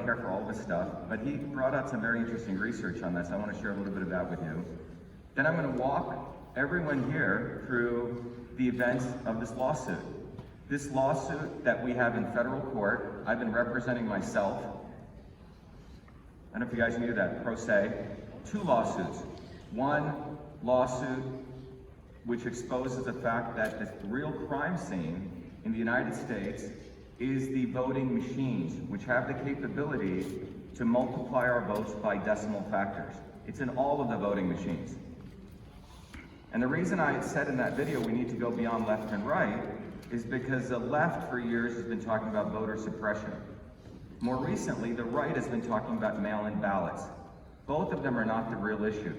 don't care for all this stuff, but he brought out some very interesting research on this. I want to share a little bit of that with you. Then I'm going to walk everyone here through the events of this lawsuit. This lawsuit that we have in federal court, I've been representing myself. I don't know if you guys knew that, pro se. 2 lawsuits. One lawsuit which exposes the fact that the real crime scene in the United States is the voting machines, which have the capability to multiply our votes by decimal factors. It's in all of the voting machines. And the reason I had said in that video we need to go beyond left and right is because the left for years has been talking about voter suppression. More recently, the right has been talking about mail-in ballots. Both of them are not the real issue.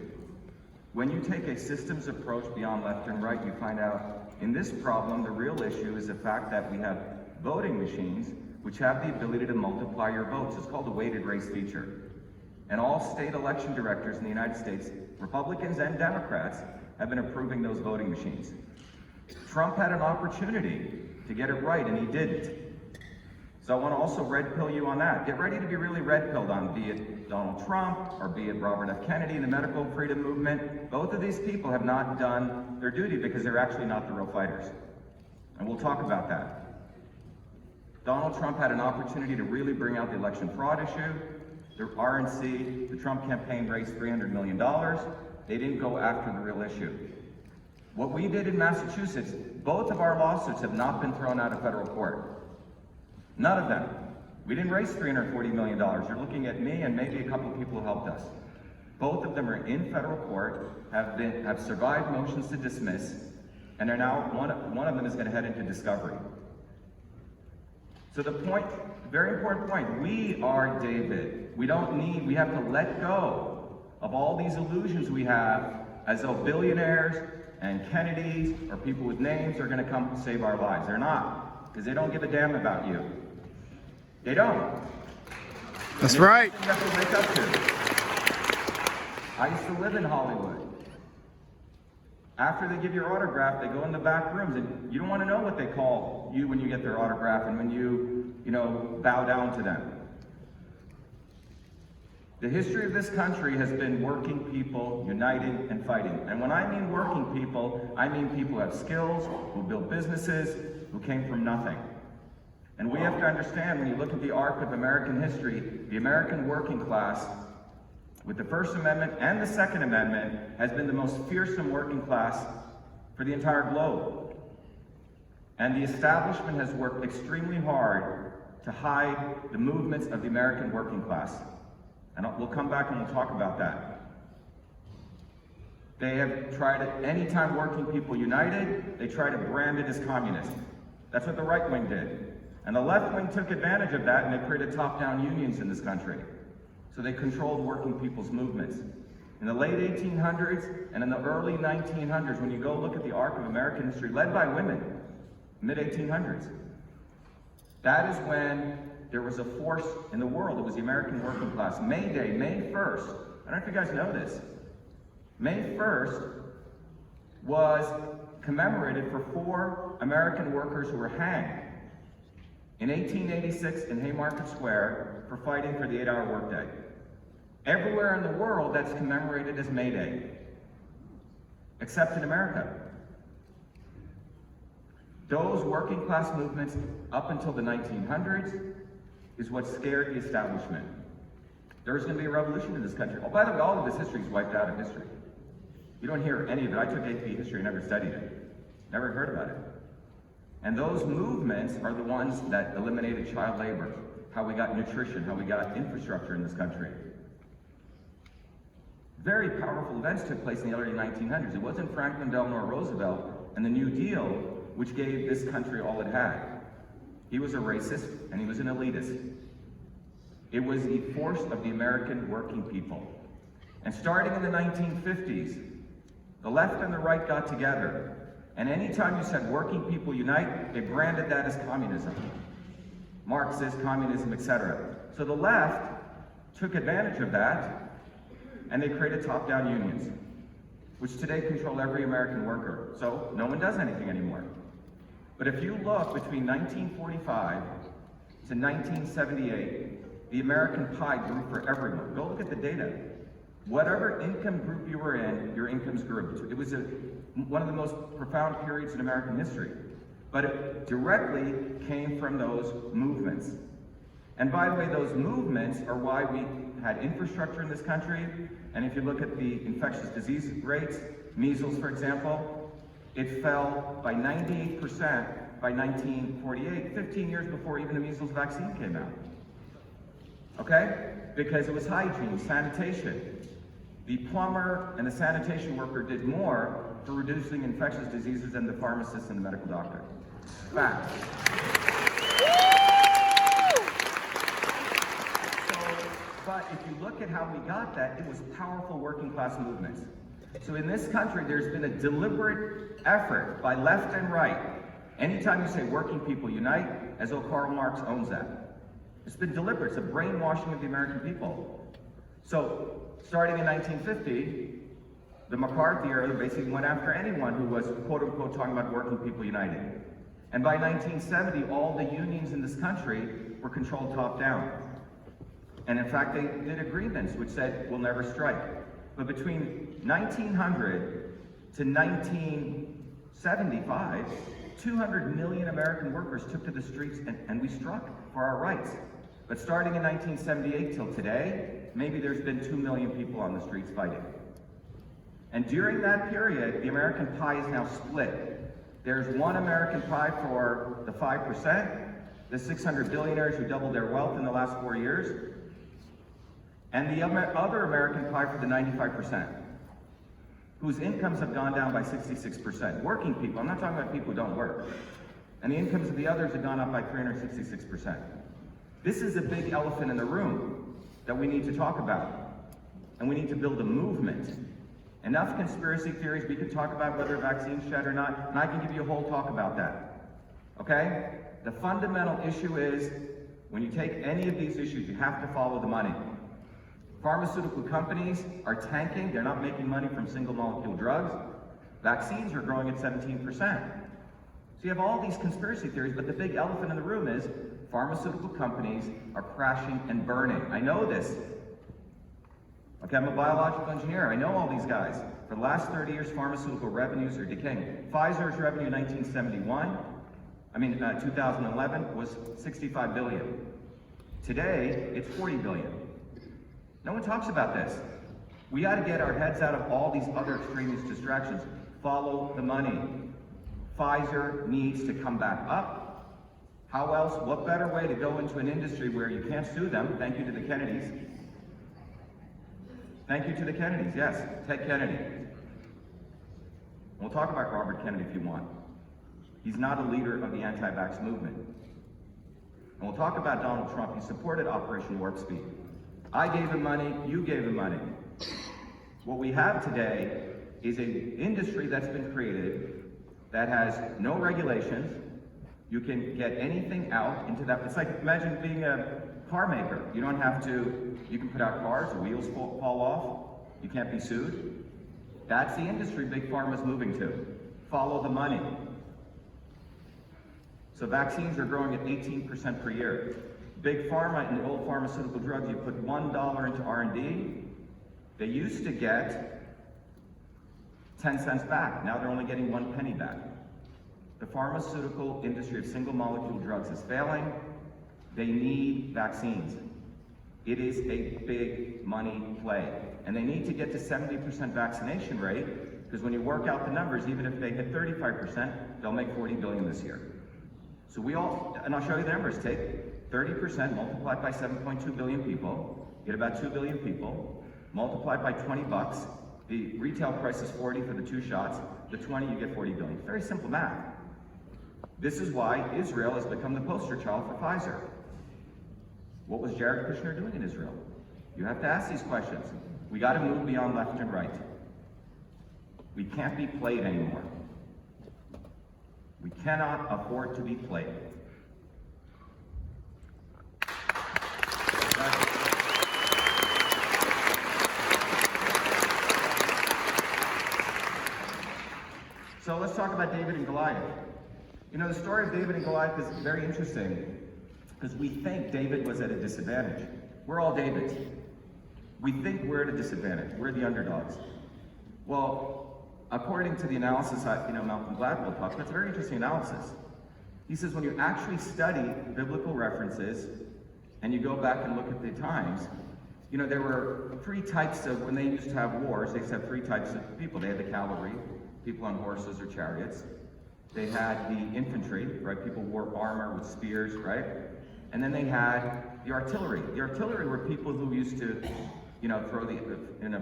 When you take a systems approach beyond left and right, you find out in this problem, the real issue is the fact that we have voting machines which have the ability to multiply your votes. It's called a weighted race feature. And all state election directors in the United States, Republicans and Democrats, have been approving those voting machines. Trump had an opportunity to get it right, and he didn't. So I want to also red pill you on that. Get ready to be really red pilled on, be it Donald Trump or be it Robert F. Kennedy, the medical freedom movement. Both of these people have not done their duty because they're actually not the real fighters. And we'll talk about that. Donald Trump had an opportunity to really bring out the election fraud issue. The RNC, the Trump campaign, raised $300 million. They didn't go after the real issue. What we did in Massachusetts, both of our lawsuits have not been thrown out of federal court. None of them. We didn't raise $340 million. You're looking at me and maybe a couple of people who helped us. Both of them are in federal court, have survived motions to dismiss, and are now, one of them is going to head into discovery. So the point, very important point, we are David. We have to let go of all these illusions we have as though billionaires and Kennedys or people with names are going to come save our lives. They're not, because they don't give a damn about you. They don't. That's right. You have to wake up to. I used to live in Hollywood. After they give your autograph, they go in the back rooms, and you don't want to know what they call you when you get their autograph and when you bow down to them. The history of this country has been working people uniting and fighting. And when I mean working people, I mean people who have skills, who build businesses, who came from nothing. And we have to understand, when you look at the arc of American history, the American working class, with the First Amendment and the Second Amendment, has been the most fearsome working class for the entire globe. And the establishment has worked extremely hard to hide the movements of the American working class. And we'll come back and we'll talk about that. They have tried, anytime working people united, they try to brand it as communist. That's what the right wing did. And the left wing took advantage of that, and they created top-down unions in this country. So they controlled working people's movements. In the late 1800s and in the early 1900s, when you go look at the arc of American history, led by women, mid-1800s, that is when there was a force in the world. It was the American working class. May Day, May 1st, I don't know if you guys know this, May 1st was commemorated for 4 American workers who were hanged in 1886 in Haymarket Square for fighting for the 8-hour workday. Everywhere in the world, that's commemorated as May Day, except in America. Those working class movements up until the 1900s is what scared the establishment. There's going to be a revolution in this country. Oh, by the way, all of this history is wiped out of history. You don't hear any of it. I took AP history and never studied it. Never heard about it. And those movements are the ones that eliminated child labor, how we got nutrition, how we got infrastructure in this country. Very powerful events took place in the early 1900s. It wasn't Franklin Delano Roosevelt and the New Deal which gave this country all it had. He was a racist and he was an elitist. It was the force of the American working people. And starting in the 1950s, the left and the right got together. And anytime you said working people unite, they branded that as communism. Marxist, communism, etc. So the left took advantage of that, and they created top-down unions, which today control every American worker. So no one does anything anymore. But if you look between 1945 to 1978, the American pie grew for everyone. Go look at the data. Whatever income group you were in, your incomes grew. It was one of the most profound periods in American history. But it directly came from those movements. And by the way, those movements are why we had infrastructure in this country. And if you look at the infectious disease rates, measles, for example, it fell by 98% by 1948, 15 years before even the measles vaccine came out. Okay? Because it was hygiene, sanitation. The plumber and the sanitation worker did more for reducing infectious diseases than the pharmacist and the medical doctor. Fact. But if you look at how we got that, it was powerful working class movements. So in this country, there's been a deliberate effort by left and right. Anytime you say working people unite, as though Karl Marx owns that. It's been deliberate. It's a brainwashing of the American people. So starting in 1950, the McCarthy era basically went after anyone who was quote unquote talking about working people united. And by 1970, all the unions in this country were controlled top down. And in fact, they did agreements which said, we'll never strike. But between 1900 to 1975, 200 million American workers took to the streets and we struck for our rights. But starting in 1978 till today, maybe there's been 2 million people on the streets fighting. And during that period, the American pie is now split. There's one American pie for the 5%, the 600 billionaires who doubled their wealth in the last 4 years, and the other American pie for the 95%, whose incomes have gone down by 66%. Working people, I'm not talking about people who don't work. And the incomes of the others have gone up by 366%. This is a big elephant in the room that we need to talk about. And we need to build a movement. Enough conspiracy theories, we can talk about whether vaccines shed or not, and I can give you a whole talk about that. Okay? The fundamental issue is, when you take any of these issues, you have to follow the money. Pharmaceutical companies are tanking. They're not making money from single molecule drugs. Vaccines are growing at 17%. So you have all these conspiracy theories, but the big elephant in the room is pharmaceutical companies are crashing and burning. I know this. Okay, I'm a biological engineer. I know all these guys. For the last 30 years, pharmaceutical revenues are decaying. Pfizer's revenue in 2011 was 65 billion. Today, it's 40 billion. No one talks about this. We got to get our heads out of all these other extremist distractions. Follow the money. Pfizer needs to come back up. How else? What better way to go into an industry where you can't sue them? Thank you to the Kennedys. Thank you to the Kennedys, yes, Ted Kennedy. We'll talk about Robert Kennedy if you want. He's not a leader of the anti-vax movement. And we'll talk about Donald Trump. He supported Operation Warp Speed. I gave him money, you gave him money. What we have today is an industry that's been created that has no regulations. You can get anything out into that. It's like, imagine being a car maker. You don't have to, you can put out cars, the wheels fall off, you can't be sued. That's the industry Big Pharma is moving to. Follow the money. So vaccines are growing at 18% per year. Big Pharma and the old pharmaceutical drugs, you put $1 into R&D, they used to get 10 cents back. Now they're only getting 1 penny back. The pharmaceutical industry of single molecule drugs is failing. They need vaccines. It is a big money play. And they need to get to 70% vaccination rate, because when you work out the numbers, even if they hit 35%, they'll make 40 billion this year. So and I'll show you the numbers. Take 30% multiplied by 7.2 billion people, get about 2 billion people, multiplied by 20 bucks. The retail price is 40 for the 2 shots. The 20, you get 40 billion. Very simple math. This is why Israel has become the poster child for Pfizer. What was Jared Kushner doing in Israel? You have to ask these questions. We got to move beyond left and right. We can't be played anymore. We cannot afford to be played. So let's talk about David and Goliath. You know, the story of David and Goliath is very interesting. because we think David was at a disadvantage. We're all Davids. We think we're at a disadvantage. We're the underdogs. Well, according to the analysis Malcolm Gladwell talks about, it's a very interesting analysis. He says when you actually study biblical references and you go back and look at the times, there were three types of, when they used to have wars, they used to have three types of people. They had the cavalry, people on horses or chariots. They had the infantry, right? People wore armor with spears, right? And then they had the artillery. The artillery were people who used to, throw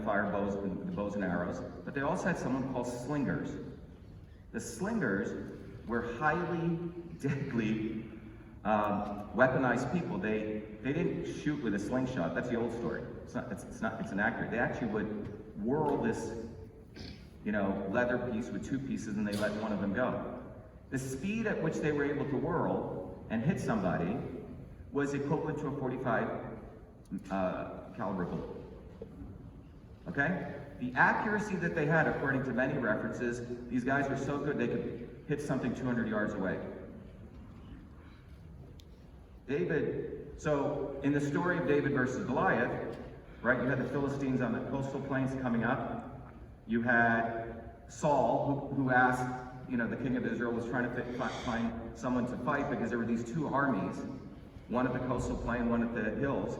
fire bows and arrows. But they also had someone called slingers. The slingers were highly deadly, weaponized people. They didn't shoot with a slingshot. That's the old story. It's inaccurate. They actually would whirl this, leather piece with two pieces, and they let one of them go. The speed at which they were able to whirl and hit somebody was equivalent to a 45 caliber bullet. Okay? The accuracy that they had, according to many references, these guys were so good they could hit something 200 yards away. So in the story of David versus Goliath, right, you had the Philistines on the coastal plains coming up. You had Saul, who asked, the king of Israel was trying to find someone to fight because there were these two armies, one at the coastal plain, one at the hills,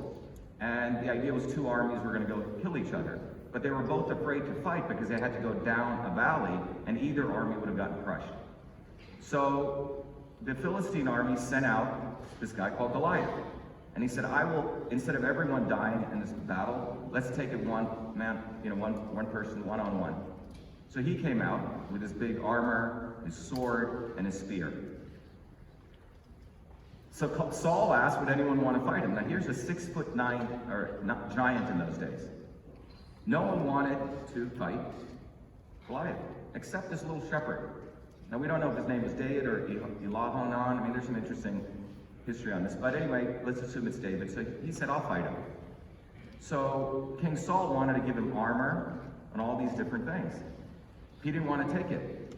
and the idea was two armies were going to go kill each other. But they were both afraid to fight because they had to go down a valley, and either army would have gotten crushed. So the Philistine army sent out this guy called Goliath. And he said, I will, instead of everyone dying in this battle, let's take it one man, one person, one-on-one. So he came out with his big armor, his sword, and his spear. So Saul asked, would anyone want to fight him? Now here's a 6'9", or not giant in those days. No one wanted to fight Goliath, except this little shepherd. Now we don't know if his name was David or Elahonan. I mean, there's some interesting history on this. But anyway, let's assume it's David. So he said, I'll fight him. So King Saul wanted to give him armor and all these different things. He didn't want to take it.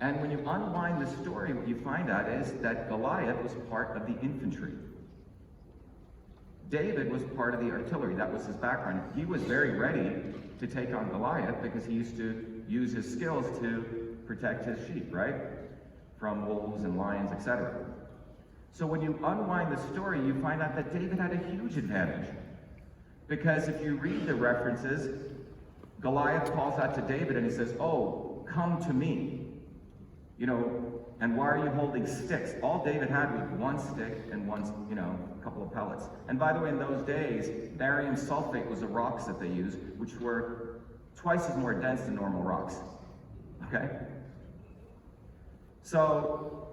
And when you unwind the story, what you find out is that Goliath was part of the infantry. David was part of the artillery. That was his background. He was very ready to take on Goliath because he used to use his skills to protect his sheep, right? From wolves and lions, etc. So when you unwind the story, you find out that David had a huge advantage. Because if you read the references, Goliath calls out to David and he says, oh, come to me. And why are you holding sticks? All David had was one stick and a couple of pellets. And by the way, in those days, barium sulfate was the rocks that they used, which were twice as more dense than normal rocks. Okay? So,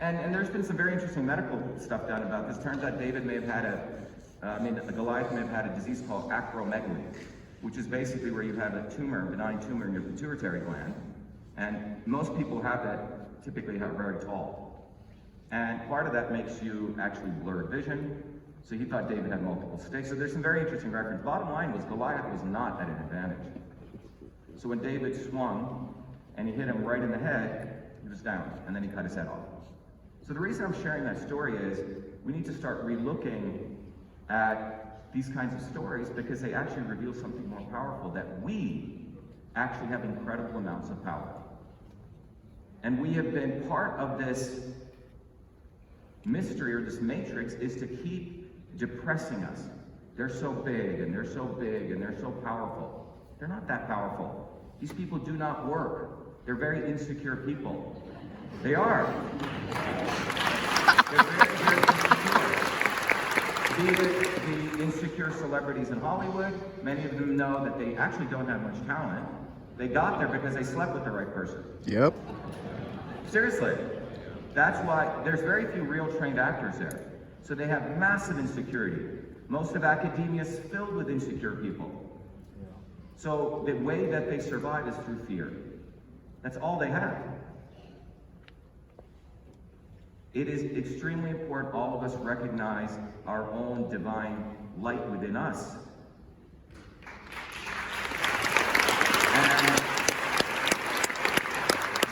and there's been some very interesting medical stuff done about this. Turns out David may have had Goliath may have had a disease called acromegaly, which is basically where you have a tumor, benign tumor in your pituitary gland. And most people who have that typically are very tall. And part of that makes you actually blur vision. So he thought David had multiple sticks. So there's some very interesting reference. Bottom line was Goliath was not at an advantage. So when David swung and he hit him right in the head, he was down, and then he cut his head off. So the reason I'm sharing that story is we need to start relooking at these kinds of stories because they actually reveal something more powerful, that we actually have incredible amounts of power. And we have been part of this mystery, or this matrix, is to keep depressing us. They're so big, and they're so big, and they're so powerful. They're not that powerful. These people do not work. They're very insecure people. They are. They're very, very insecure. Be it the insecure celebrities in Hollywood, many of them know that they actually don't have much talent. They got there because they slept with the right person. Yep. Seriously. That's why there's very few real trained actors there. So they have massive insecurity. Most of academia is filled with insecure people. So the way that they survive is through fear. That's all they have. It is extremely important all of us recognize our own divine light within us. And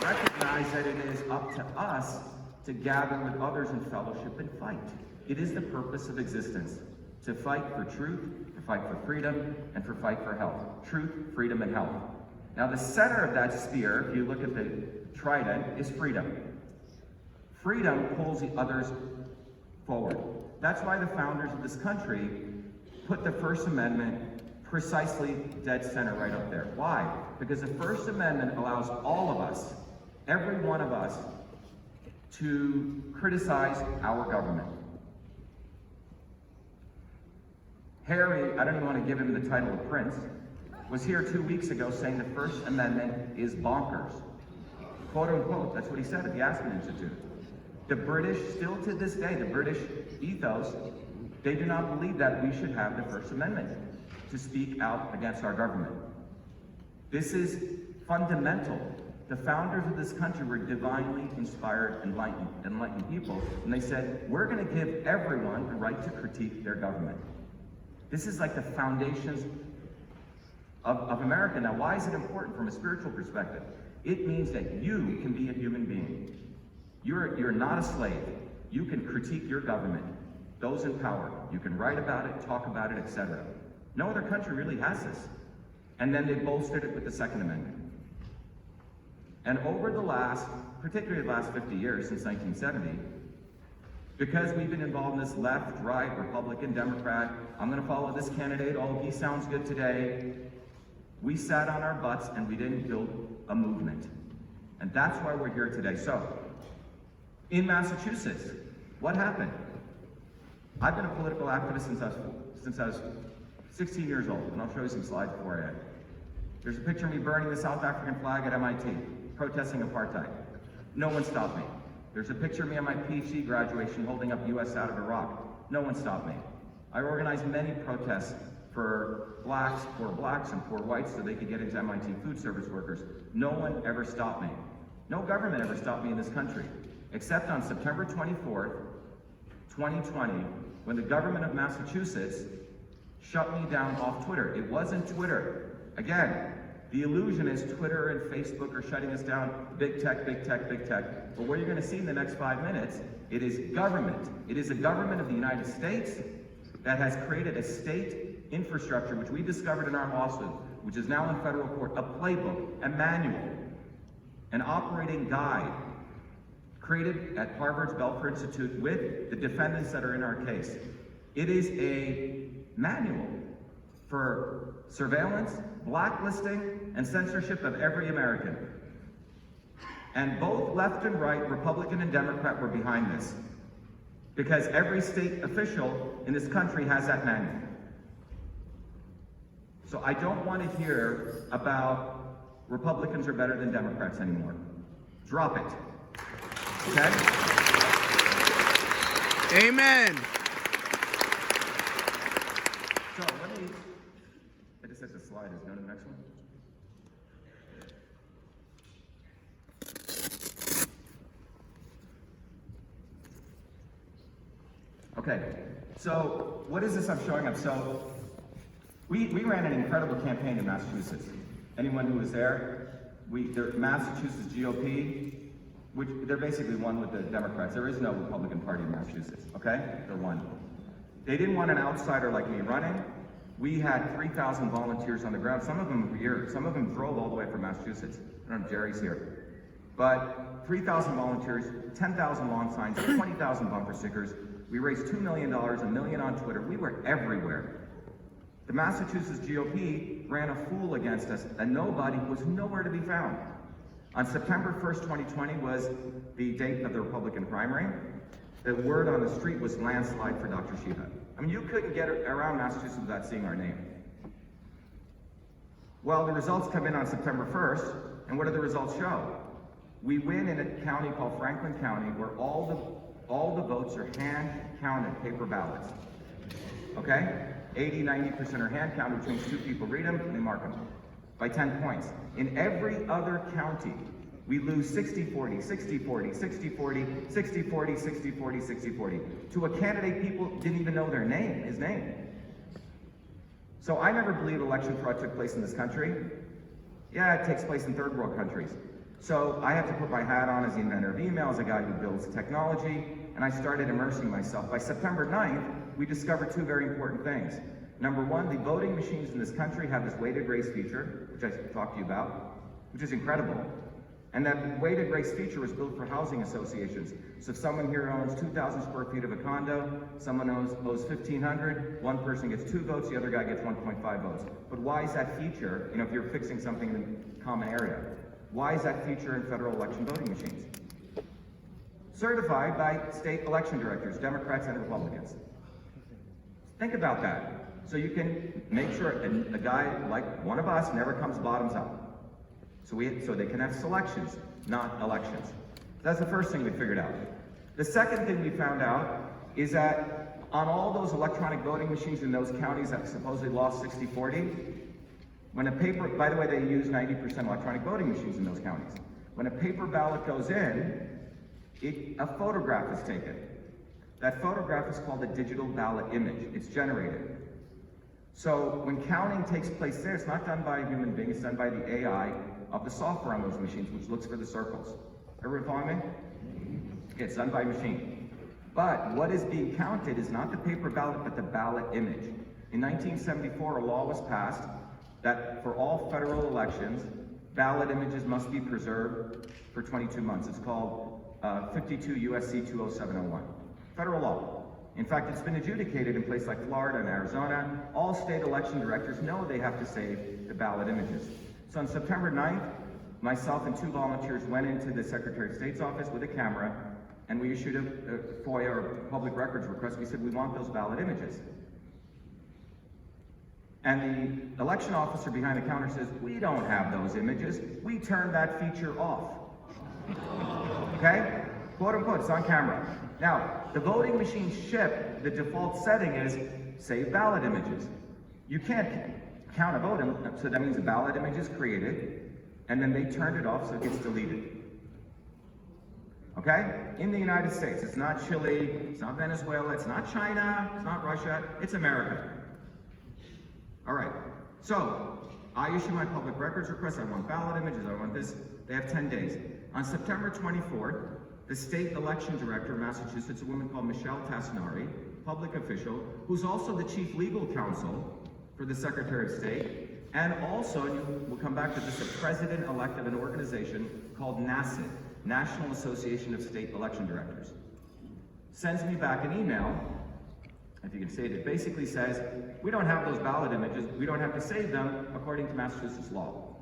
recognize that it is up to us to gather with others in fellowship and fight. It is the purpose of existence, to fight for truth, to fight for freedom, and for fight for health. Truth, freedom, and health. Now the center of that spear, if you look at the trident, is freedom. Freedom pulls the others forward. That's why the founders of this country put the First Amendment precisely dead center right up there. Why? Because the First Amendment allows all of us, every one of us, to criticize our government. Harry, I don't even want to give him the title of Prince, was here 2 weeks ago saying the First Amendment is bonkers. Quote unquote, that's what he said at the Aspen Institute. The British, still to this day, the British ethos, they do not believe that we should have the First Amendment to speak out against our government. This is fundamental. The founders of this country were divinely inspired, enlightened people, and they said, we're going to give everyone the right to critique their government. This is like the foundations of America. Now, why is it important from a spiritual perspective? It means that you can be a human being. You're not a slave. You can critique your government, those in power. You can write about it, talk about it, etc. No other country really has this. And then they bolstered it with the Second Amendment. And over the last, particularly the last 50 years, since 1970, because we've been involved in this left, right, Republican, Democrat, I'm going to follow this candidate, oh, he sounds good today. We sat on our butts and we didn't build a movement. And that's why we're here today. So, in Massachusetts, what happened? I've been a political activist since I was 16 years old, and I'll show you some slides before I end. There's a picture of me burning the South African flag at MIT, protesting apartheid. No one stopped me. There's a picture of me on my PhD graduation holding up US out of Iraq. No one stopped me. I organized many protests for blacks, poor blacks, and poor whites so they could get into MIT food service workers. No one ever stopped me. No government ever stopped me in this country, except on September 24th, 2020, when the government of Massachusetts shut me down off Twitter. It wasn't Twitter. Again, the illusion is Twitter and Facebook are shutting us down. Big tech, big tech, big tech. But what you're going to see in the next 5 minutes, it is government. It is a government of the United States that has created a state infrastructure, which we discovered in our lawsuit, which is now in federal court, a playbook, a manual, an operating guide, created at Harvard's Belfer Institute with the defendants that are in our case. It is a manual for surveillance, blacklisting, and censorship of every American. And both left and right, Republican and Democrat, were behind this. Because every state official in this country has that manual. So I don't want to hear about Republicans are better than Democrats anymore. Drop it. Okay? Amen. So I just said the slide is going to the next one. Okay, so what is this I'm showing up? So we ran an incredible campaign in Massachusetts. Anyone who was there, the Massachusetts GOP, which they're basically one with the Democrats. There is no Republican Party in Massachusetts, okay? They're one. They didn't want an outsider like me running. We had 3,000 volunteers on the ground. Some of them were here. Some of them drove all the way from Massachusetts. I don't know if Jerry's here. But 3,000 volunteers, 10,000 lawn signs, 20,000 bumper stickers. We raised $2 million, $1 million on Twitter. We were everywhere. The Massachusetts GOP ran a fool against us, and nobody was nowhere to be found. On September 1st, 2020 was the date of the Republican primary. The word on the street was landslide for Dr. Shiva. I mean, you couldn't get around Massachusetts without seeing our name. Well, the results come in on September 1st, and what do the results show? We win in a county called Franklin County, where all the votes are hand-counted, paper ballots. Okay? 80-90% are hand-counted, which means 2 people read them, and they mark them by 10 points. In every other county, we lose 60-40, 60-40, 60-40, 60-40, 60-40, 60-40 to a candidate people didn't even know his name. So I never believed election fraud took place in this country. Yeah, it takes place in third world countries. So I had to put my hat on as the inventor of email, as a guy who builds technology, and I started immersing myself. By September 9th, we discovered two very important things. Number one, the voting machines in this country have this weighted race feature, which I talked to you about, which is incredible. And that weighted race feature was built for housing associations. So if someone here owns 2,000 square feet of a condo, someone owes 1,500, one person gets 2 votes, the other guy gets 1.5 votes. But why is that feature, if you're fixing something in a common area, why is that feature in federal election voting machines? Certified by state election directors, Democrats and Republicans. Think about that. So you can make sure a guy like one of us never comes bottoms up. So they can have selections, not elections. That's the first thing we figured out. The second thing we found out is that on all those electronic voting machines in those counties that supposedly lost 60-40, when a paper, by the way, they use 90% electronic voting machines in those counties. When a paper ballot goes in, a photograph is taken. That photograph is called a digital ballot image. It's generated. So when counting takes place there, it's not done by a human being, it's done by the AI of the software on those machines, which looks for the circles. Everyone following me? It's done by machine. But what is being counted is not the paper ballot, but the ballot image. In 1974, a law was passed that for all federal elections, ballot images must be preserved for 22 months. It's called 52 USC 20701. Federal law. In fact, it's been adjudicated in places like Florida and Arizona. All state election directors know they have to save the ballot images. So on September 9th, myself and 2 volunteers went into the Secretary of State's office with a camera, and we issued a FOIA or public records request. We said, we want those ballot images. And the election officer behind the counter says, we don't have those images. We turned that feature off. Okay? Quote unquote, it's on camera. Now, the voting machine ship, the default setting is save ballot images. You can't count a vote, so that means a ballot image is created, and then they turned it off so it gets deleted. Okay? In the United States, it's not Chile, it's not Venezuela, it's not China, it's not Russia, it's America. All right, so I issue my public records request. I want ballot images, I want this. They have 10 days. On September 24th, the state election director of Massachusetts, a woman called Michelle Tassinari, public official, who's also the chief legal counsel for the Secretary of State, and also, and we'll come back to this, a president-elect of an organization called NASID, National Association of State Election Directors, sends me back an email, if you can say it, it basically says, we don't have those ballot images, we don't have to save them according to Massachusetts law.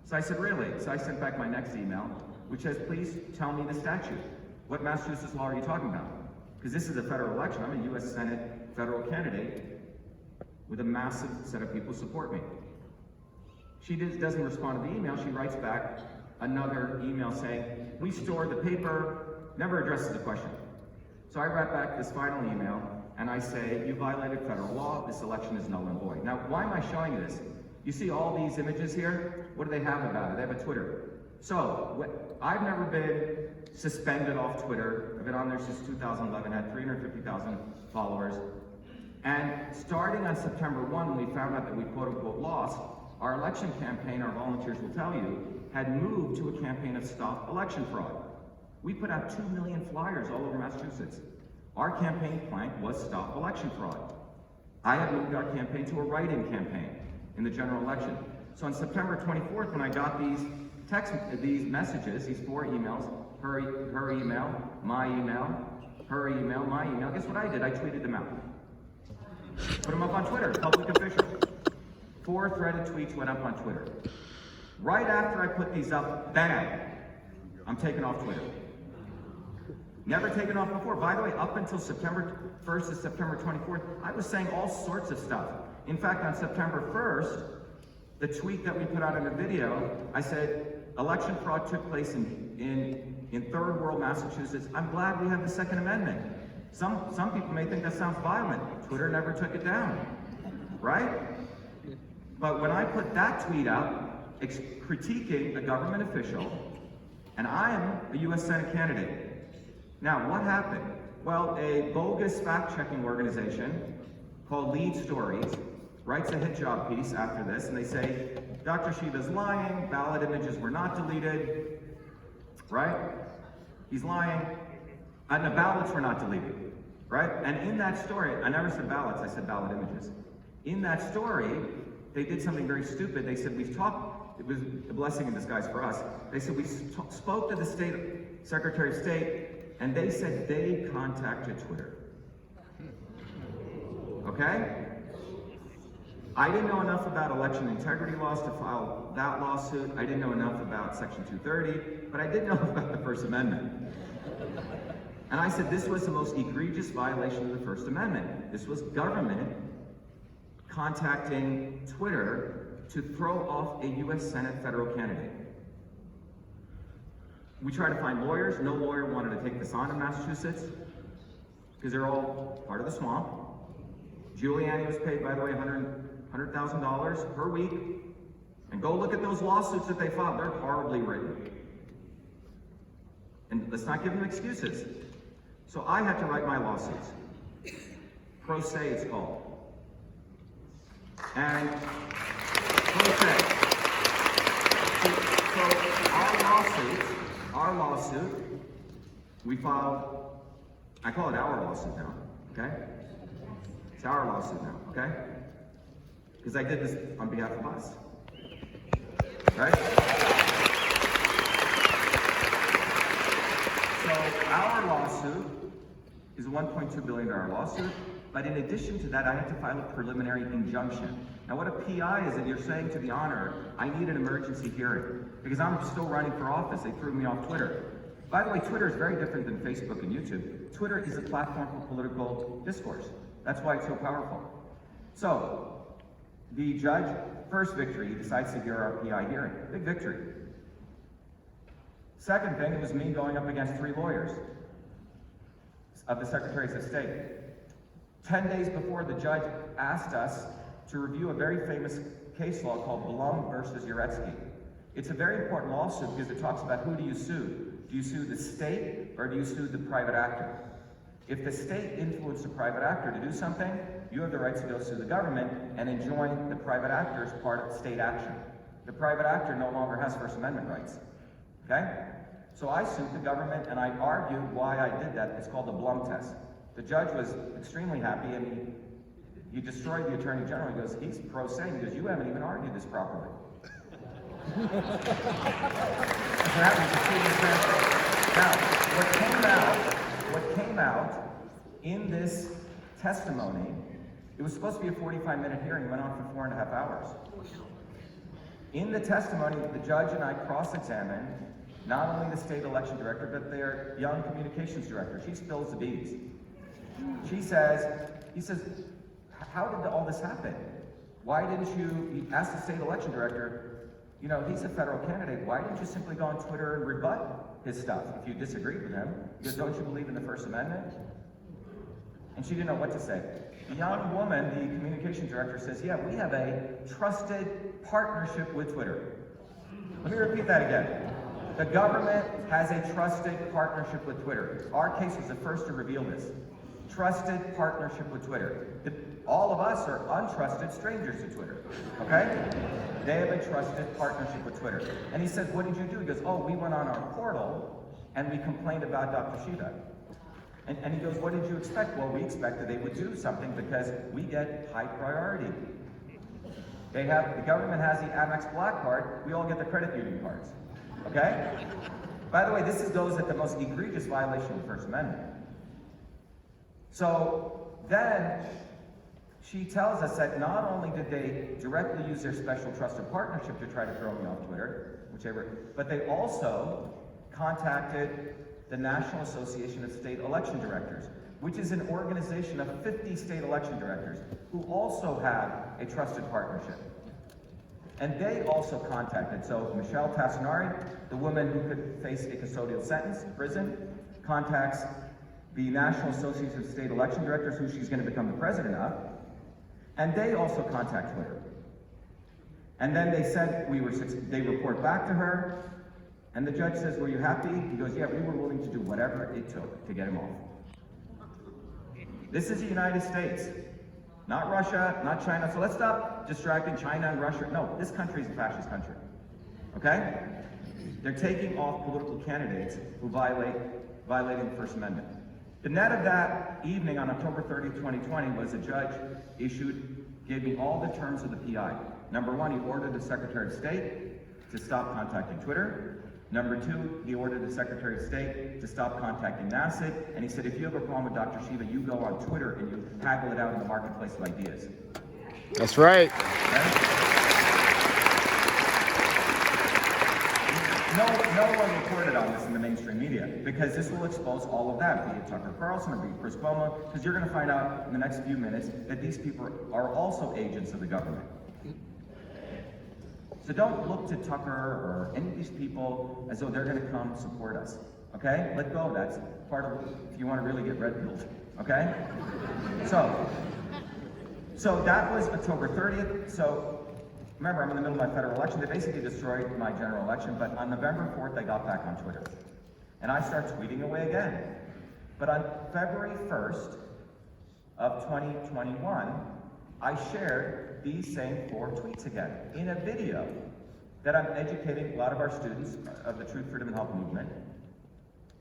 So I said, really? So I sent back my next email, which says, please tell me the statute. What Massachusetts law are you talking about? Because this is a federal election. I'm a US Senate federal candidate with a massive set of people support me. She doesn't respond to the email. She writes back another email saying, we store the paper, never addresses the question. So I write back this final email, and I say, you violated federal law, this election is null and void. Now, why am I showing you this? You see all these images here? What do they have about it? They have a Twitter. So, I've never been suspended off Twitter. I've been on there since 2011, had 350,000 followers. And starting on September 1, when we found out that we quote-unquote lost, our election campaign, our volunteers will tell you, had moved to a campaign of stop election fraud. We put out 2 million flyers all over Massachusetts. Our campaign plank was stop election fraud. I had moved our campaign to a write-in campaign in the general election. So on September 24th, when I got these messages, these 4 emails, her email, my email, her email, my email, guess what I did? I tweeted them out. Put them up on Twitter, public official. 4 threaded tweets went up on Twitter. Right after I put these up, bang, I'm taken off Twitter. Never taken off before. By the way, up until September 1st to September 24th, I was saying all sorts of stuff. In fact, on September 1st, the tweet that we put out in the video, I said, election fraud took place in third world Massachusetts. I'm glad we have the Second Amendment. Some people may think that sounds violent. Twitter never took it down, right? But when I put that tweet out, critiquing a government official, and I am a US Senate candidate. Now, what happened? Well, a bogus fact-checking organization called Lead Stories writes a hit job piece after this, and they say, Dr. Shiva's lying, ballot images were not deleted, right? He's lying, and the ballots were not deleted, right? And in that story, I never said ballots, I said ballot images. In that story, they did something very stupid. They said, we've talked, it was a blessing in disguise for us. They said, we spoke to the Secretary of State, and they said they contacted Twitter. Okay? I didn't know enough about election integrity laws to file that lawsuit. I didn't know enough about Section 230, but I did know about the First Amendment. And I said this was the most egregious violation of the First Amendment. This was government contacting Twitter to throw off a U.S. Senate federal candidate. We tried to find lawyers. No lawyer wanted to take this on in Massachusetts because they're all part of the swamp. Giuliani was paid, by the way, $100,000 per week. And go look at those lawsuits that they filed. They're horribly written. And let's not give them excuses. So I had to write my lawsuits. Pro se, it's called. And pro se. So our lawsuit, we filed, I call it our lawsuit now, okay? It's our lawsuit now, okay? Because I did this on behalf of us, right? So our lawsuit is a $1.2 billion lawsuit, but in addition to that, I had to file a preliminary injunction. Now what a PI is that you're saying to the honor, I need an emergency hearing, because I'm still running for office. They threw me off Twitter. By the way, Twitter is very different than Facebook and YouTube. Twitter is a platform for political discourse. That's why it's so powerful. So, the judge, first victory, he decides to hear our PI hearing. Big victory. Second thing, it was me going up against 3 lawyers of the Secretaries of State. 10 days before, the judge asked us to review a very famous case law called Blum versus Uretsky. It's a very important lawsuit because it talks about who do you sue. Do you sue the state or do you sue the private actor? If the state influenced a private actor to do something, you have the right to go sue the government and enjoin the private actor as part of state action. The private actor no longer has First Amendment rights, okay? So I sued the government and I argued why I did that. It's called the Blum test. The judge was extremely happy and he destroyed the Attorney General. He goes, he's pro se. He goes, you haven't even argued this properly. Now, what came out in this testimony, it was supposed to be a 45-minute hearing, it went on for 4.5 hours. In the testimony, the judge and I cross-examined not only the state election director, but their young communications director. She spills the beans. He says, how did all this happen? Why didn't you, he asked the state election director, you know, he's a federal candidate, why didn't you simply go on Twitter and rebut his stuff if you disagreed with him? Because don't you believe in the First Amendment? And she didn't know what to say. The young woman, the communications director, says, yeah, we have a trusted partnership with Twitter. Let me repeat that again. The government has a trusted partnership with Twitter. Our case was the first to reveal this. Trusted partnership with Twitter. All of us are untrusted strangers to Twitter, okay? They have a trusted partnership with Twitter. And he says, what did you do? He goes, oh, we went on our portal and we complained about Dr.Shiva. And he goes, what did you expect? Well, we expected they would do something because we get high priority. The government has the Amex Black Card, we all get the credit union cards, okay? By the way, this goes at the most egregious violation of the First Amendment. So then she tells us that not only did they directly use their special trusted partnership to try to throw me off Twitter, but they also contacted the National Association of State Election Directors, which is an organization of 50 state election directors who also have a trusted partnership. And they also contacted, so Michelle Tassinari, the woman who could face a custodial sentence in prison, contacts the National Association of State Election Directors, who she's going to become the president of, and they also contact Twitter. And then they report back to her, and the judge says, were you happy? He goes, yeah, we were willing to do whatever it took to get him off. This is the United States, not Russia, not China. So let's stop distracting China and Russia. No, this country is a fascist country, okay? They're taking off political candidates who violating the First Amendment. The net of that evening on October 30th, 2020 was a judge gave me all the terms of the PI. Number one, he ordered the Secretary of State to stop contacting Twitter. Number two, he ordered the Secretary of State to stop contacting NASID, and he said, if you have a problem with Dr. Shiva, you go on Twitter and you haggle it out in the marketplace of ideas. That's right. Okay? No one reported on this in the mainstream media, because this will expose all of that, be it Tucker Carlson or be it Chris Cuomo, because you're going to find out in the next few minutes that these people are also agents of the government. So don't look to Tucker or any of these people as though they're going to come support us, okay? Let go. That's part of if you want to really get red-pilled, okay? So that was October 30th. So remember, I'm in the middle of my federal election. They basically destroyed my general election, but on November 4th, I got back on Twitter. And I start tweeting away again. But on February 1st of 2021, I shared these same 4 tweets again in a video that I'm educating a lot of our students of the Truth, Freedom, and Health movement.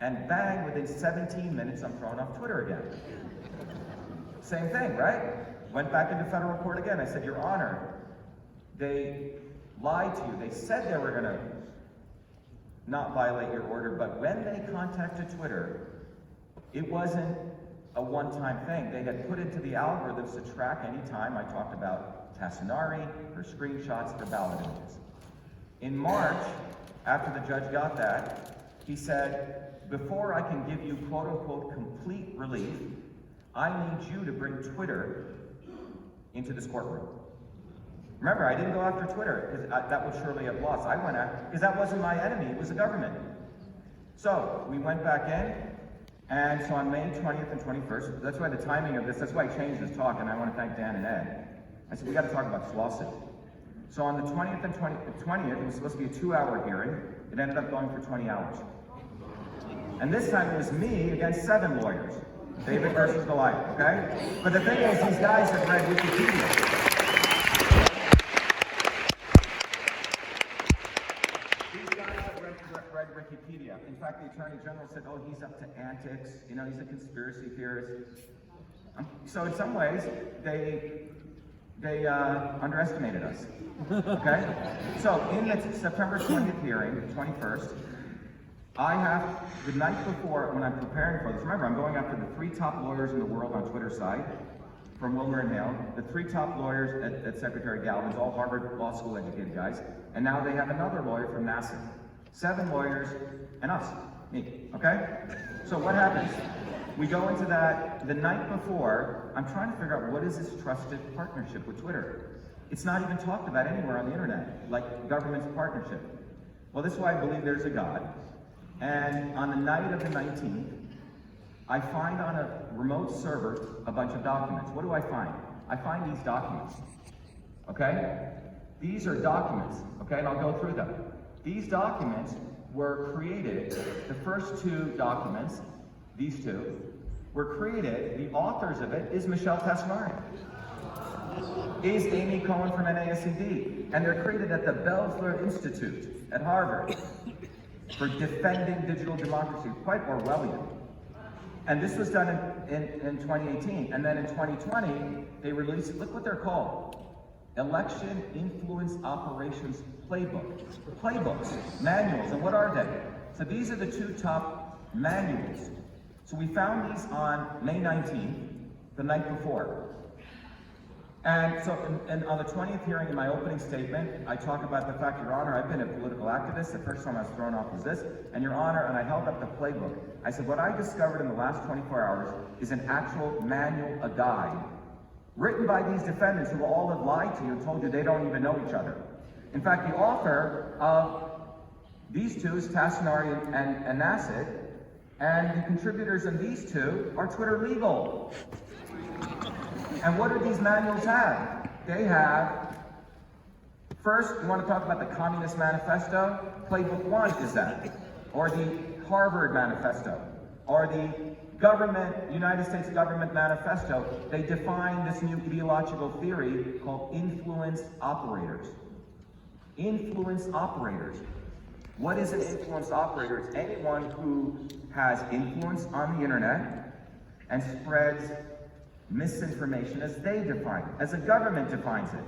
And bang, within 17 minutes, I'm thrown off Twitter again. Same thing, right? Went back into federal court again. I said, Your Honor, they lied to you. They said they were going to not violate your order, but when they contacted Twitter, it wasn't a one-time thing. They had put into the algorithms to track any time I talked about Tassinari, her screenshots, her ballot images. In March, after the judge got that, he said, before I can give you quote-unquote complete relief, I need you to bring Twitter into this courtroom. Remember, I didn't go after Twitter, because that would surely have lost. I went after, because that wasn't my enemy, it was the government. So, we went back in, and so on May 20th and 21st, that's why the timing of this, that's why I changed this talk, and I want to thank Dan and Ed. I said, we got to talk about this lawsuit. So on the 20th and 20th, it was supposed to be a 2-hour hearing. It ended up going for 20 hours. And this time it was me against 7 lawyers. David versus Goliath, okay? But the thing is, these guys have read Wikipedia. Read Wikipedia. In fact, the Attorney General said, oh, he's up to antics. You know, he's a conspiracy theorist. So in some ways, they underestimated us, okay? So in the September 20th hearing, 21st, I have, the night before, when I'm preparing for this, remember, I'm going after the 3 top lawyers in the world on Twitter side, from Wilmer and Hale, the 3 top lawyers at Secretary Galvin's, all Harvard Law School educated guys, and now they have another lawyer from NASA. 7 lawyers, and us, me, okay? So what happens? We go into that the night before. I'm trying to figure out what is this trusted partnership with Twitter. It's not even talked about anywhere on the internet, like government's partnership. Well, this is why I believe there's a God. And on the night of the 19th, I find on a remote server a bunch of documents. What do I find? I find these documents, okay? These are documents, okay, and I'll go through them. These documents were created, the first 2 documents, these 2, were created, the authors of it is Michelle Tassinari, is Amy Cohen from NASCD, and they're created at the Belfer Institute at Harvard for defending digital democracy, quite Orwellian. And this was done in 2018, and then in 2020, they released, look what they're called, Election Influence Operations Playbook. Playbooks, manuals, and what are they? So these are the 2 top manuals. So we found these on May 19th, the night before. And so and on the 20th hearing, in my opening statement, I talk about the fact, Your Honor, I've been a political activist. The first time I was thrown off was this. And Your Honor, and I held up the playbook. I said, what I discovered in the last 24 hours is an actual manual, a guide, written by these defendants who all have lied to you and told you they don't even know each other. In fact, the author of these 2 is Tassinari and NASID, and the contributors in these 2 are Twitter legal. And what do these manuals have? They have, first, you want to talk about the Communist Manifesto? Playbook 1 is that. Or the Harvard Manifesto. Or the United States Government Manifesto. They define this new ideological theory called influence operators. Influence operators. What is an influenced operator? It's anyone who has influence on the internet and spreads misinformation as they define it, as a government defines it.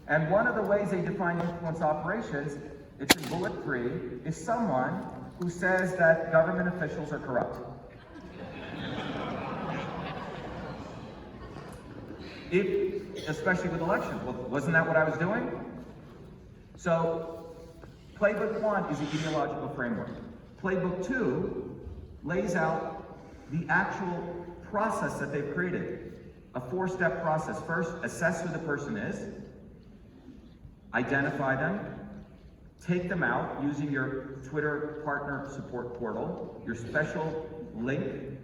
And one of the ways they define influence operations, it's in bullet 3, is someone who says that government officials are corrupt. Especially with elections. Well, wasn't that what I was doing? So, Playbook 1 is the ideological framework. Playbook 2 lays out the actual process that they've created. A 4-step process. First, assess who the person is, identify them, take them out using your Twitter partner support portal, your special link,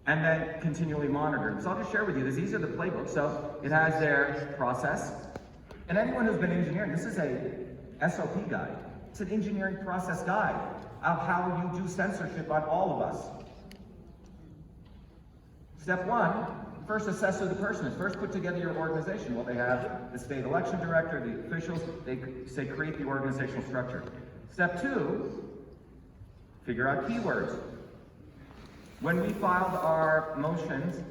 and then continually monitor them. So I'll just share with you this. These are the playbooks. So it has their process. And anyone who's been engineering, this is a SOP guide. It's an engineering process guide of how you do censorship on all of us. Step 1, first assess who the person is. First put together your organization. Well, they have the state election director, the officials, they say create the organizational structure. Step 2, figure out keywords. When we filed our motions,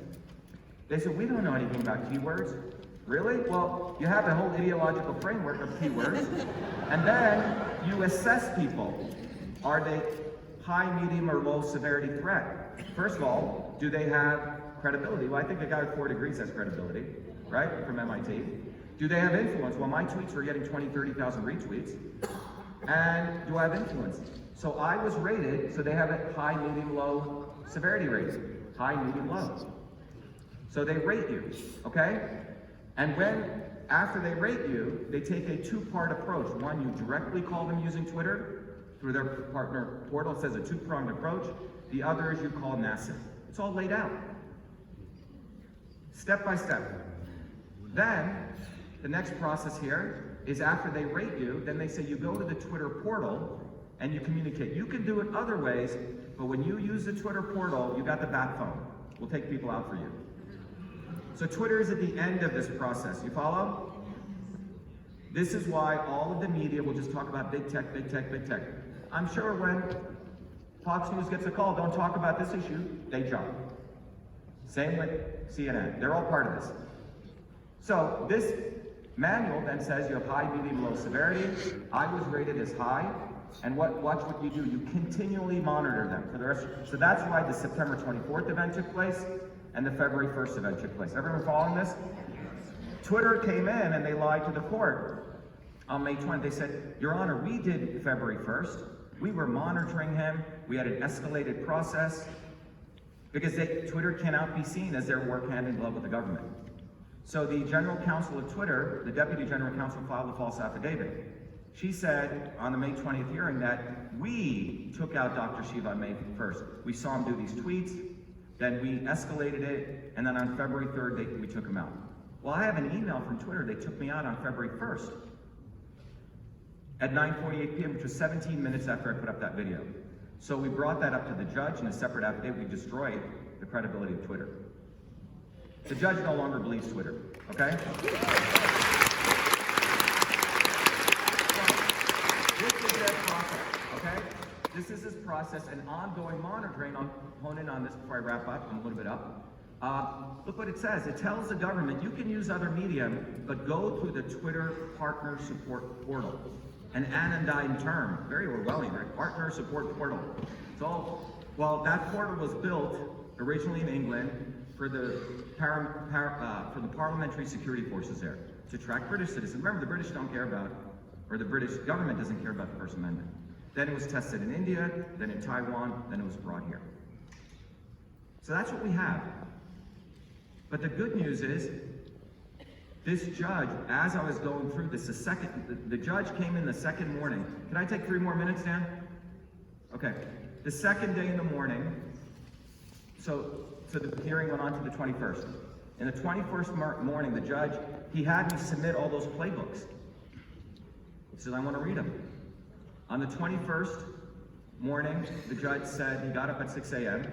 they said, we don't know anything about keywords. Really? Well, you have a whole ideological framework of keywords, and then you assess people. Are they high, medium, or low severity threat? First of all, do they have credibility? Well, I think the guy with 4 degrees has credibility, right, from MIT. Do they have influence? Well, my tweets were getting 20, 30,000 retweets. And do I have influence? So I was rated, so they have a high, medium, low severity rating. High, medium, low. So they rate you, okay? And after they rate you, they take a 2-part approach. One, you directly call them using Twitter through their partner portal. It says a 2-pronged approach. The other is you call massive. It's all laid out. Step by step. Then, the next process here is after they rate you, then they say you go to the Twitter portal and you communicate. You can do it other ways, but when you use the Twitter portal, you got the backbone. We'll take people out for you. So Twitter is at the end of this process. You follow? This is why all of the media will just talk about big tech, big tech, big tech. I'm sure when Fox News gets a call, don't talk about this issue, they jump. Same with CNN. They're all part of this. So this manual then says you have high, medium, low severity. I was rated as high. And watch what you do. You continually monitor them for the rest. So that's why the September 24th event took place and the February 1st event took place. Everyone following this? Twitter came in and they lied to the court on May 20th. They said, Your Honor, we did February 1st. We were monitoring him. We had an escalated process because Twitter cannot be seen as their work hand in glove with the government. So the general counsel of Twitter, the deputy general counsel, filed a false affidavit. She said on the May 20th hearing that we took out Dr. Shiva on May 1st. We saw him do these tweets, then we escalated it, and then on February 3rd, we took him out. Well, I have an email from Twitter. They took me out on February 1st at 9:48 p.m., which was 17 minutes after I put up that video. So we brought that up to the judge in a separate affidavit. We destroyed the credibility of Twitter. The judge no longer believes Twitter, okay? This is their process, okay? This is his process and ongoing monitoring. I'll hone in on this before I wrap up. I'm a little bit up. Look what it says. It tells the government, you can use other media, but go through the Twitter partner support portal. An anodyne term, very Orwellian, right? Partner support portal. So, well, that portal was built originally in England for the parliamentary security forces there to track British citizens. Remember, the British don't care about, or the British government doesn't care about the First Amendment. Then it was tested in India, then in Taiwan, then it was brought here. So that's what we have. But the good news is, this judge, as I was going through this, the judge came in the second morning. Can I take 3 more minutes, Dan? Okay. The second day in the morning, so the hearing went on to the 21st. In the 21st morning, the judge, he had me submit all those playbooks. He said, I want to read them. On the 21st morning, the judge said, he got up at 6 a.m.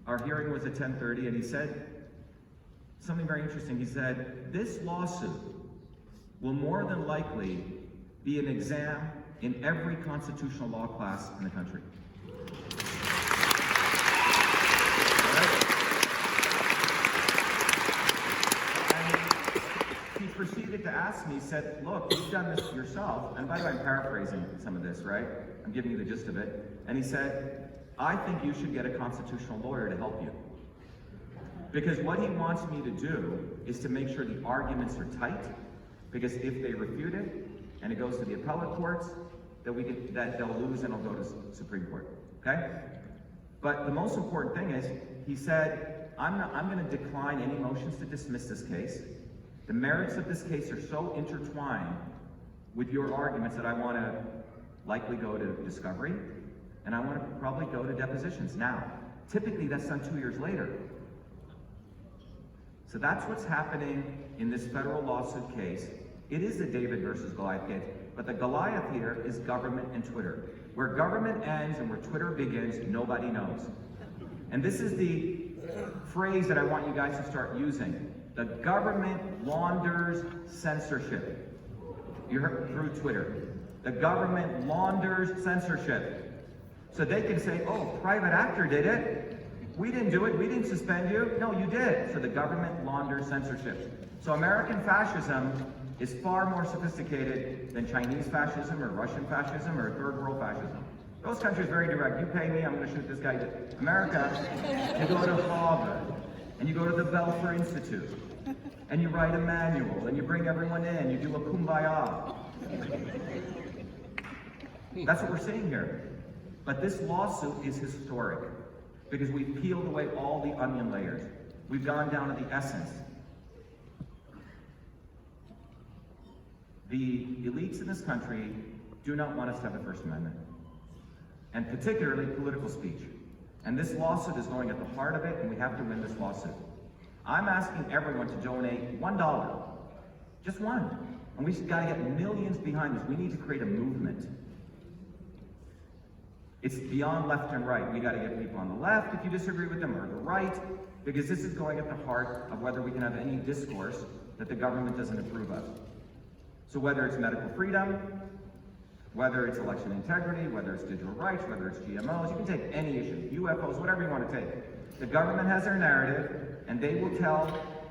Our hearing was at 10:30, and he said something very interesting. He said, this lawsuit will more than likely be an exam in every constitutional law class in the country. He proceeded to ask me, he said, look, you've done this yourself. And by the way, I'm paraphrasing some of this, right? I'm giving you the gist of it. And he said, I think you should get a constitutional lawyer to help you. Because what he wants me to do is to make sure the arguments are tight, because if they refute it and it goes to the appellate courts, that they'll lose and it'll go to Supreme Court, okay? But the most important thing is, he said, I'm going to decline any motions to dismiss this case. The merits of this case are so intertwined with your arguments that I want to likely go to discovery, and I want to probably go to depositions. Now, typically that's done 2 years later. So that's what's happening in this federal lawsuit case. It is a David versus Goliath case, but the Goliath here is government and Twitter. Where government ends and where Twitter begins, nobody knows. And this is the phrase that I want you guys to start using. The government launders censorship. You heard through Twitter. The government launders censorship. So they can say, oh, private actor did it. We didn't do it. We didn't suspend you. No, you did. So the government launders censorship. So American fascism is far more sophisticated than Chinese fascism or Russian fascism or third world fascism. Those countries are very direct. You pay me, I'm going to shoot this guy. America, you go to Harvard, and you go to the Belfer Institute, and you write a manual, and you bring everyone in, you do a kumbaya. That's what we're seeing here. But this lawsuit is historic, because we've peeled away all the onion layers. We've gone down to the essence. The elites in this country do not want us to have a First Amendment, and particularly political speech. And this lawsuit is going at the heart of it, and we have to win this lawsuit. I'm asking everyone to donate $1, just one. And we've got to get millions behind this. We need to create a movement. It's beyond left and right. We got to get people on the left, if you disagree with them, or the right, because this is going at the heart of whether we can have any discourse that the government doesn't approve of. So whether it's medical freedom, whether it's election integrity, whether it's digital rights, whether it's GMOs, you can take any issue, UFOs, whatever you want to take. The government has their narrative, and they will tell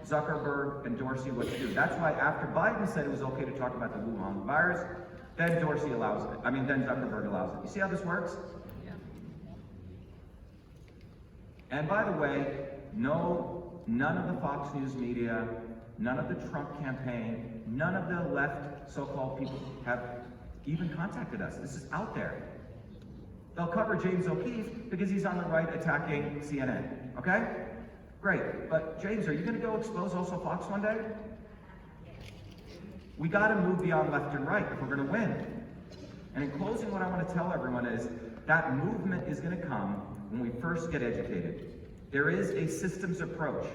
Zuckerberg and Dorsey what to do. That's why after Biden said it was okay to talk about the Wuhan virus, then Dorsey allows it. Then Zuckerberg allows it. You see how this works? Yeah. And by the way, none of the Fox News media, none of the Trump campaign, none of the left so-called people have even contacted us. This is out there. They'll cover James O'Keefe because he's on the right attacking CNN, okay? Great, but James, are you gonna go expose also Fox one day? We gotta move beyond left and right if we're gonna win. And in closing, what I wanna tell everyone is that movement is gonna come when we first get educated. There is a systems approach.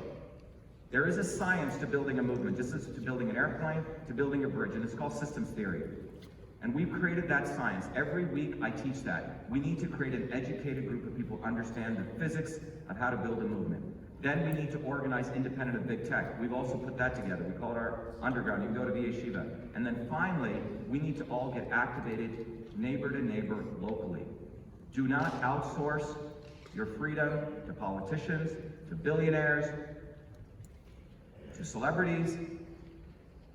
There is a science to building a movement, just as to building an airplane, to building a bridge, and it's called systems theory. And we've created that science. Every week I teach that. We need to create an educated group of people who understand the physics of how to build a movement. Then we need to organize independent of big tech. We've also put that together. We call it our underground. You can go to Shiva. And then finally, we need to all get activated neighbor to neighbor locally. Do not outsource your freedom to politicians, to billionaires, to celebrities.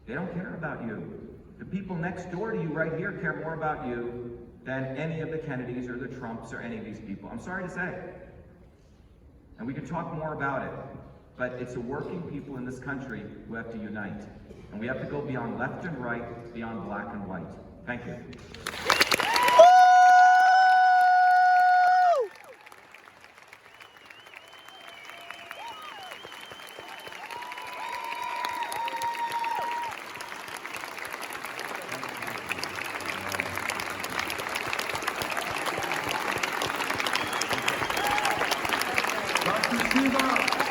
They don't care about you. The people next door to you right here care more about you than any of the Kennedys or the Trumps or any of these people. I'm sorry to say. And we can talk more about it, but it's the working people in this country who have to unite. And we have to go beyond left and right, beyond black and white. Thank you. Dr.Shiva.